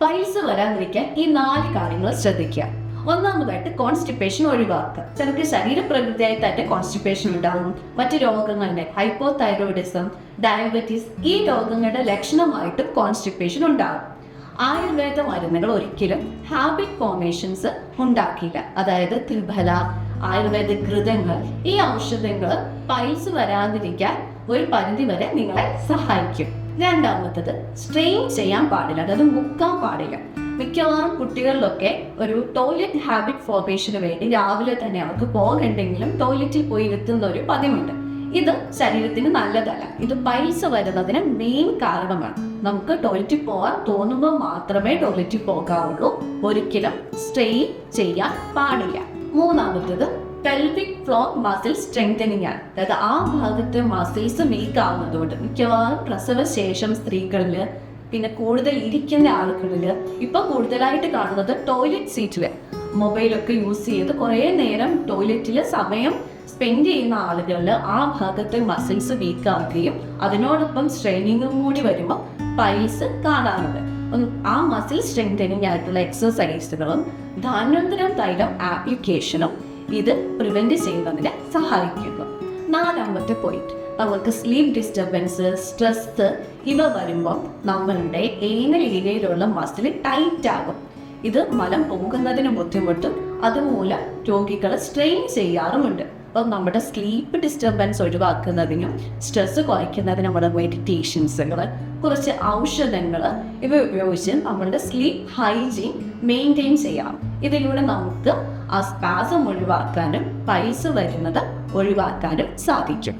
Piles വരാതിരിക്കാൻ ഈ 4 കാര്യങ്ങൾ ശ്രദ്ധിക്കുക. ഒന്നാമതായിട്ട് കോൺസ്റ്റിപ്പേഷൻ ഒഴിവാക്കുക. ചിലർക്ക് ശരീരപ്രകൃതിയായി തന്നെ കോൺസ്റ്റിപ്പേഷൻ ഉണ്ടാകും. മറ്റു രോഗങ്ങളുടെ ഹൈപ്പോതൈറോയിഡിസം, ഡയബറ്റീസ്, ഈ രോഗങ്ങളുടെ ലക്ഷണമായിട്ടും കോൺസ്റ്റിപ്പേഷൻ ഉണ്ടാകും. ആയുർവേദ മരുന്നുകൾ ഒരിക്കലും ഹാബിറ്റ് ഫോർമേഷൻസ് ഉണ്ടാക്കില്ല. അതായത് ത്രിഫല, ആയുർവേദ ഘൃതങ്ങൾ, ഈ ഔഷധങ്ങൾ പൈൽസ് വരാതിരിക്കാൻ ഒരു പരിധി വരെ നിങ്ങളെ സഹായിക്കും. രണ്ടാമത്തത് സ്ട്രെയിൻ ചെയ്യാൻ പാടില്ല, അതായത് മുക്കാൻ പാടില്ല. മിക്കവാറും കുട്ടികളിലൊക്കെ ഒരു ടോയ്ലറ്റ് ഹാബിറ്റ് ഫോർമേഷന് വേണ്ടി രാവിലെ തന്നെ അവർക്ക് പോകണ്ടെങ്കിലും ടോയ്ലറ്റിൽ പോയി എത്തുന്ന ഒരു പതിവുണ്ട്. ഇത് ശരീരത്തിന് നല്ലതല്ല. ഇത് പൈൽസ് വരുന്നതിന് മെയിൻ കാരണമാണ്. നമുക്ക് ടോയ്ലറ്റിൽ പോകാൻ തോന്നുമ്പോൾ മാത്രമേ ടോയ്ലറ്റിൽ പോകാവുള്ളൂ. ഒരിക്കലും സ്ട്രെയിൻ ചെയ്യാൻ പാടില്ല. മൂന്നാമത്തത് പെൽവിക് ഫ്ലോർ മസിൽ സ്ട്രെങ്തനിങ് ആണ്. അതായത് ആ ഭാഗത്തെ മസിൽസ് വീക്ക് ആവുന്നതുകൊണ്ട് മിക്കവാറും പ്രസവശേഷം സ്ത്രീകളിൽ, പിന്നെ കൂടുതൽ ഇരിക്കുന്ന ആളുകളിൽ, ഇപ്പൊ കൂടുതലായിട്ട് കാണുന്നത് ടോയ്ലറ്റ് സീറ്റില് മൊബൈലൊക്കെ യൂസ് ചെയ്ത് കുറേ നേരം ടോയ്ലറ്റിൽ സമയം സ്പെൻഡ് ചെയ്യുന്ന ആളുകളിൽ ആ ഭാഗത്തെ മസിൽസ് വീക്ക് ആവുകയും അതിനോടൊപ്പം സ്ട്രെയിനിങ്ങും കൂടി വരുമ്പോൾ പൈൽസ് കാണാറുണ്ട്. ആ മസിൽ സ്ട്രെങ്തനിങ് ആയിട്ടുള്ള എക്സസൈസുകളും ധാന്വന്തരം തൈലം ആപ്ലിക്കേഷനും ഇത് പ്രിവെന്റ് ചെയ്യുന്നതിന് സഹായിക്കുന്നു. നാലാമത്തെ പോയിന്റ്, അവർക്ക് സ്ലീപ്പ് ഡിസ്റ്റർബൻസ്, സ്ട്രെസ് ഇവ വരുമ്പോൾ നമ്മളുടെ ഏനൽ ഏരിയയിലുള്ള മസിൽ ടൈറ്റ് ആകും. ഇത് മലം പോകുന്നതിന് ബുദ്ധിമുട്ടും അതുമൂലം രോഗികൾ സ്ട്രെയിൻ ചെയ്യാറുമുണ്ട്. അപ്പം നമ്മുടെ സ്ലീപ്പ് ഡിസ്റ്റർബൻസ് ഒഴിവാക്കുന്നതിനും സ്ട്രെസ് കുറയ്ക്കുന്നതിനും നമ്മുടെ മെഡിറ്റേഷൻസുകൾ, കുറച്ച് ഔഷധങ്ങൾ ഇവ ഉപയോഗിച്ച് നമ്മളുടെ സ്ലീപ്പ് ഹൈജീൻ മെയിൻറ്റെയിൻ ചെയ്യാം. ഇതിലൂടെ നമുക്ക് ആ സ്പാസം ഒഴിവാക്കാനും പൈൽസ് വരുന്നത് ഒഴിവാക്കാനും സാധിക്കും.